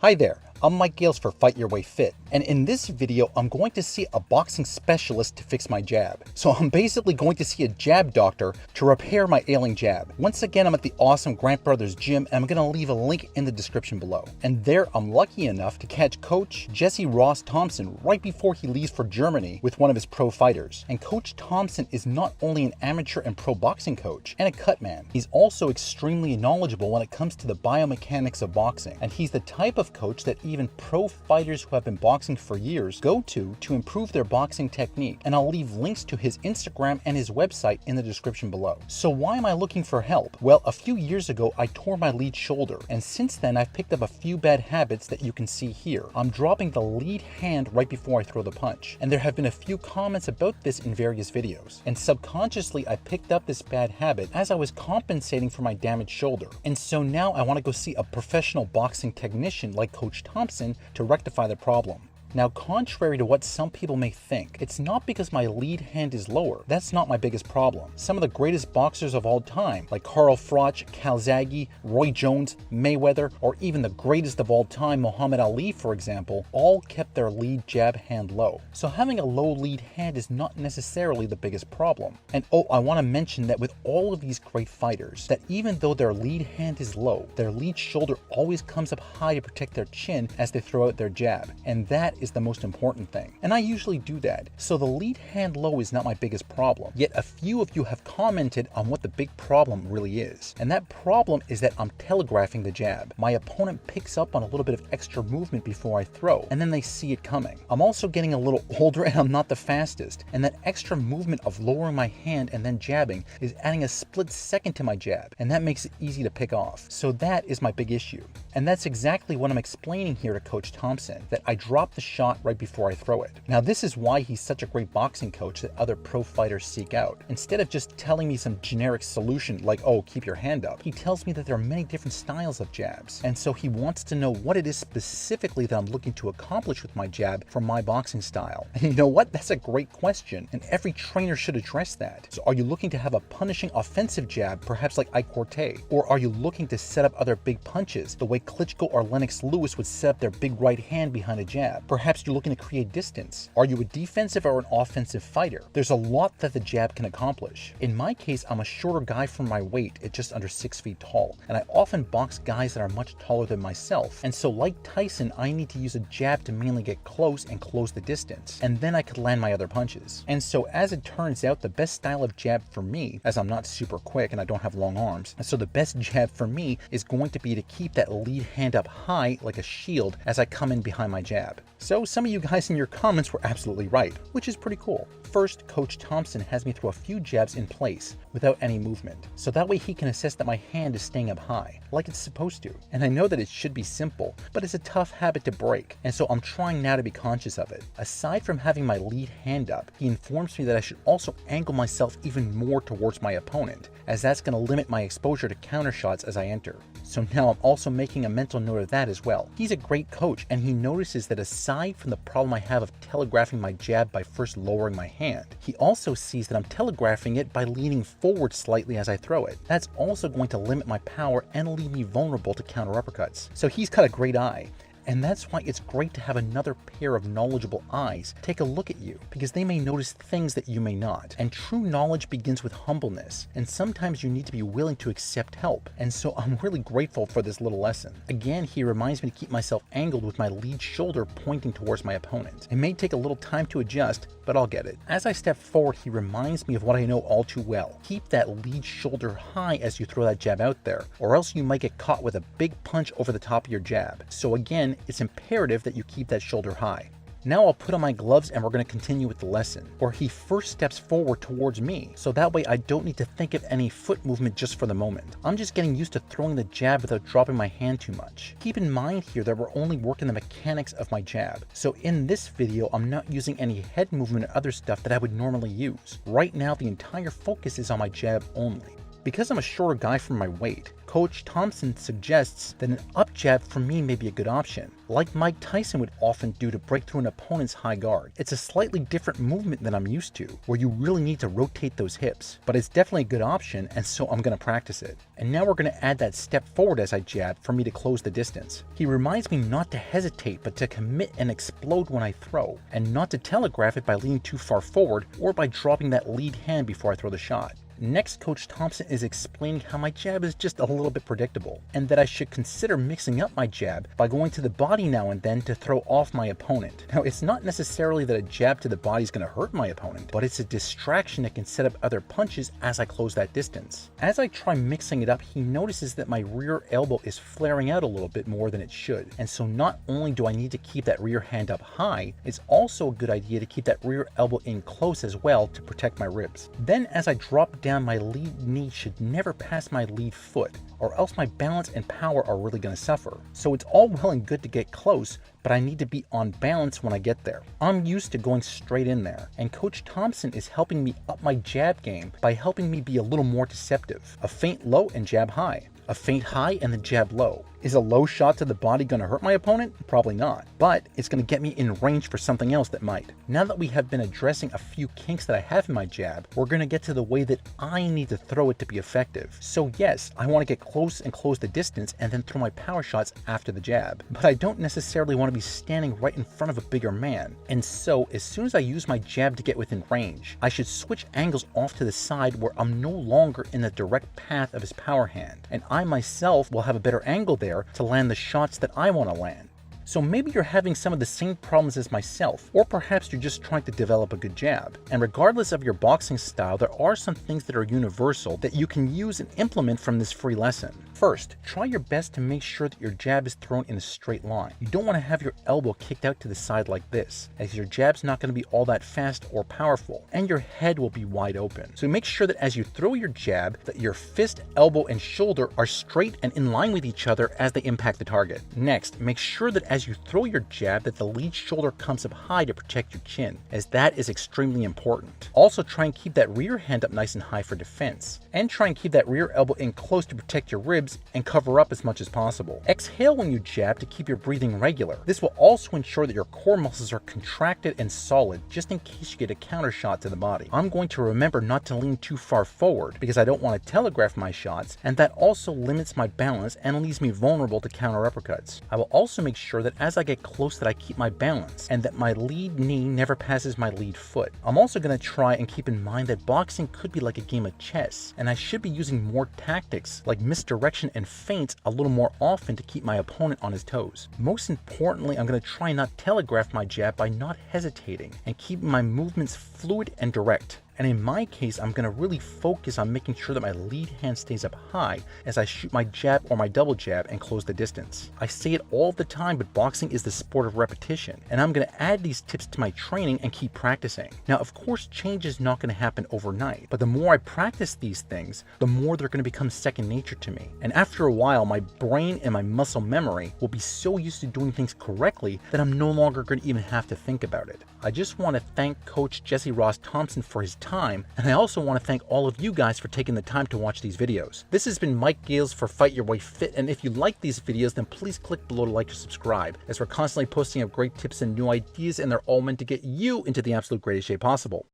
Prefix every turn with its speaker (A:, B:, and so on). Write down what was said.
A: Hi there, I'm Mike Gales for Fight Your Way Fit, and in this video I'm going to see a boxing specialist to fix my jab. So I'm basically going to see a jab doctor to repair my ailing jab. Once again, I'm at the awesome Grant Brothers gym, and I'm going to leave a link in the description below. And there I'm lucky enough to catch Coach Jesse Thompson right before he leaves for Germany with one of his pro fighters. And Coach Thompson is not only an amateur and pro boxing coach and a cut man, he's also extremely knowledgeable when it comes to the biomechanics of boxing. And he's the type of coach that even pro fighters who have been boxing for years go to improve their boxing technique, and I'll leave links to his Instagram and his website in the description below. So why am I looking for help? Well, a few years ago I tore my lead shoulder, and since then I've picked up a few bad habits that you can see here. I'm dropping the lead hand right before I throw the punch, and there have been a few comments about this in various videos, and subconsciously I picked up this bad habit as I was compensating for my damaged shoulder. And so now I want to go see a professional boxing technician like Coach Thompson to rectify the problem. Now, contrary to what some people may think, it's not because my lead hand is lower. That's not my biggest problem. Some of the greatest boxers of all time, like Carl Froch, Calzaghe, Roy Jones, Mayweather, or even the greatest of all time, Muhammad Ali, for example, all kept their lead jab hand low. So having a low lead hand is not necessarily the biggest problem. And oh, I want to mention that with all of these great fighters, that even though their lead hand is low, their lead shoulder always comes up high to protect their chin as they throw out their jab. And that is the most important thing. And I usually do that. So the lead hand low is not my biggest problem. Yet a few of you have commented on what the big problem really is. And that problem is that I'm telegraphing the jab. My opponent picks up on a little bit of extra movement before I throw, and then they see it coming. I'm also getting a little older and I'm not the fastest. And that extra movement of lowering my hand and then jabbing is adding a split second to my jab, and that makes it easy to pick off. So that is my big issue. And that's exactly what I'm explaining here to Coach Thompson, that I drop the shot right before I throw it. Now, this is why he's such a great boxing coach that other pro fighters seek out. Instead of just telling me some generic solution like, oh, keep your hand up, he tells me that there are many different styles of jabs. And so he wants to know what it is specifically that I'm looking to accomplish with my jab for my boxing style. And you know what? That's a great question, and every trainer should address that. So are you looking to have a punishing offensive jab, perhaps like Ike Quartey? Or are you looking to set up other big punches, the way Klitschko or Lennox Lewis would set up their big right hand behind a jab? Perhaps you're looking to create distance. Are you a defensive or an offensive fighter? There's a lot that the jab can accomplish. In my case, I'm a shorter guy for my weight at just under 6 feet tall, and I often box guys that are much taller than myself. And so like Tyson, I need to use a jab to mainly get close and close the distance, and then I could land my other punches. And so as it turns out, the best style of jab for me, as I'm not super quick and I don't have long arms, and so the best jab for me is going to be to keep that lead hand up high like a shield as I come in behind my jab. So some of you guys in your comments were absolutely right, which is pretty cool. First, Coach Thompson has me throw a few jabs in place without any movement, so that way he can assess that my hand is staying up high, like it's supposed to. And I know that it should be simple, but it's a tough habit to break, and so I'm trying now to be conscious of it. Aside from having my lead hand up, he informs me that I should also angle myself even more towards my opponent, as that's going to limit my exposure to counter shots as I enter. So now I'm also making a mental note of that as well. He's a great coach, and he notices that aside from the problem I have of telegraphing my jab by first lowering my hand, he also sees that I'm telegraphing it by leaning forward slightly as I throw it. That's also going to limit my power and leave me vulnerable to counter uppercuts. So he's got a great eye. And that's why it's great to have another pair of knowledgeable eyes take a look at you, because they may notice things that you may not. And true knowledge begins with humbleness, and sometimes you need to be willing to accept help. And so I'm really grateful for this little lesson. Again, he reminds me to keep myself angled with my lead shoulder pointing towards my opponent. It may take a little time to adjust, but I'll get it. As I step forward, he reminds me of what I know all too well. Keep that lead shoulder high as you throw that jab out there, or else you might get caught with a big punch over the top of your jab. So again, it's imperative that you keep that shoulder high. Now I'll put on my gloves and we're going to continue with the lesson, where he first steps forward towards me, so that way I don't need to think of any foot movement just for the moment. I'm just getting used to throwing the jab without dropping my hand too much. Keep in mind here that we're only working the mechanics of my jab, so in this video I'm not using any head movement or other stuff that I would normally use. Right now the entire focus is on my jab only. Because I'm a shorter guy for my weight, Coach Thompson suggests that an up jab for me may be a good option, like Mike Tyson would often do to break through an opponent's high guard. It's a slightly different movement than I'm used to, where you really need to rotate those hips, but it's definitely a good option, and so I'm going to practice it. And now we're going to add that step forward as I jab for me to close the distance. He reminds me not to hesitate, but to commit and explode when I throw, and not to telegraph it by leaning too far forward or by dropping that lead hand before I throw the shot. Next, Coach Thompson is explaining how my jab is just a little bit predictable, and that I should consider mixing up my jab by going to the body now and then to throw off my opponent. Now, it's not necessarily that a jab to the body is going to hurt my opponent, but it's a distraction that can set up other punches as I close that distance. As I try mixing it up, he notices that my rear elbow is flaring out a little bit more than it should, and so not only do I need to keep that rear hand up high, it's also a good idea to keep that rear elbow in close as well to protect my ribs. Then as I drop down, my lead knee should never pass my lead foot, or else my balance and power are really going to suffer. So it's all well and good to get close, but I need to be on balance when I get there. I'm used to going straight in there, and Coach Thompson is helping me up my jab game by helping me be a little more deceptive. A feint low and jab high. A feint high and then jab low. Is a low shot to the body going to hurt my opponent? Probably not, but it's going to get me in range for something else that might. Now that we have been addressing a few kinks that I have in my jab, we're going to get to the way that I need to throw it to be effective. So yes, I want to get close and close the distance and then throw my power shots after the jab, but I don't necessarily want to be standing right in front of a bigger man. And so as soon as I use my jab to get within range, I should switch angles off to the side where I'm no longer in the direct path of his power hand, and I myself will have a better angle there to land the shots that I want to land. So maybe you're having some of the same problems as myself, or perhaps you're just trying to develop a good jab. And regardless of your boxing style, there are some things that are universal that you can use and implement from this free lesson. First, try your best to make sure that your jab is thrown in a straight line. You don't want to have your elbow kicked out to the side like this, as your jab's not going to be all that fast or powerful, and your head will be wide open. So make sure that as you throw your jab, that your fist, elbow, and shoulder are straight and in line with each other as they impact the target. Next, make sure that as you throw your jab that the lead shoulder comes up high to protect your chin, as that is extremely important. Also try and keep that rear hand up nice and high for defense, and try and keep that rear elbow in close to protect your ribs and cover up as much as possible. Exhale when you jab to keep your breathing regular. This will also ensure that your core muscles are contracted and solid just in case you get a counter shot to the body. I'm going to remember not to lean too far forward because I don't want to telegraph my shots, and that also limits my balance and leaves me vulnerable to counter uppercuts. I will also make sure that as I get close that I keep my balance and that my lead knee never passes my lead foot. I'm also going to try and keep in mind that boxing could be like a game of chess, and I should be using more tactics like misdirection and feints a little more often to keep my opponent on his toes. Most importantly, I'm going to try not telegraph my jab by not hesitating and keeping my movements fluid and direct. And in my case, I'm going to really focus on making sure that my lead hand stays up high as I shoot my jab or my double jab and close the distance. I say it all the time, but boxing is the sport of repetition, and I'm going to add these tips to my training and keep practicing. Now, of course, change is not going to happen overnight, but the more I practice these things, the more they're going to become second nature to me. And after a while, my brain and my muscle memory will be so used to doing things correctly that I'm no longer going to even have to think about it. I just want to thank Coach Jesse Thompson for his time, and I also want to thank all of you guys for taking the time to watch these videos. This has been Mike Gales for Fight Your Way Fit, and if you like these videos, then please click below to like or subscribe, as we're constantly posting up great tips and new ideas, and they're all meant to get you into the absolute greatest shape possible.